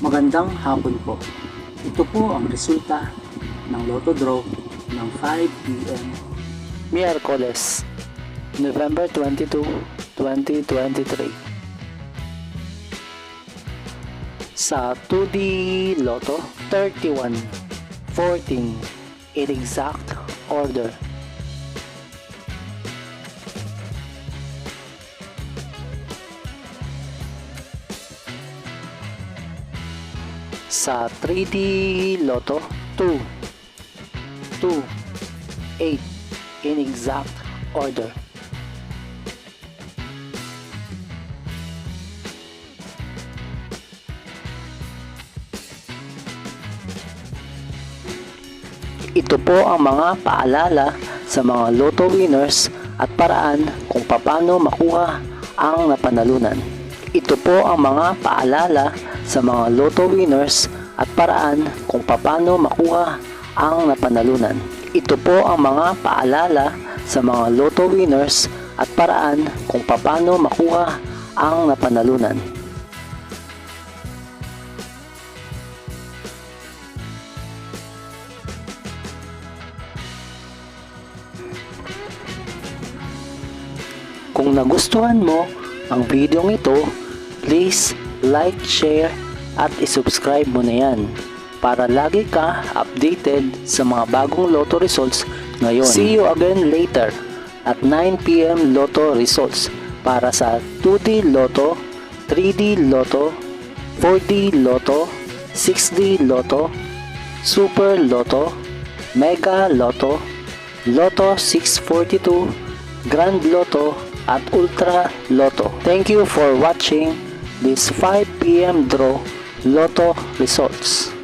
Magandang hapon po. Ito po ang resulta ng Lotto Draw ng 5 p.m. Miyerkules, November 22, 2023. Sa 2D Lotto, 31, 14, in exact order. Sa 3D Lotto, 2, 2, 8, in exact order. Ito po ang mga paalala sa mga Lotto winners at paraan kung paano makuha ang napanalunan. Ito po ang mga paalala sa mga Lotto winners at paraan kung paano makuha ang napanalunan. Ito po ang mga paalala sa mga Lotto winners at paraan kung paano makuha ang napanalunan. Kung nagustuhan mo ang video ito, please like, share at isubscribe mo na yan para lagi ka updated sa mga bagong Lotto results ngayon. See you again later at 9 p.m. Lotto results para sa 2D Lotto, 3D Lotto, 4D Lotto, 6D Lotto, Super Lotto, Mega Lotto, Lotto 642, Grand Lotto at Ultra Lotto. Thank you for watching this 5 p.m. draw Lotto results.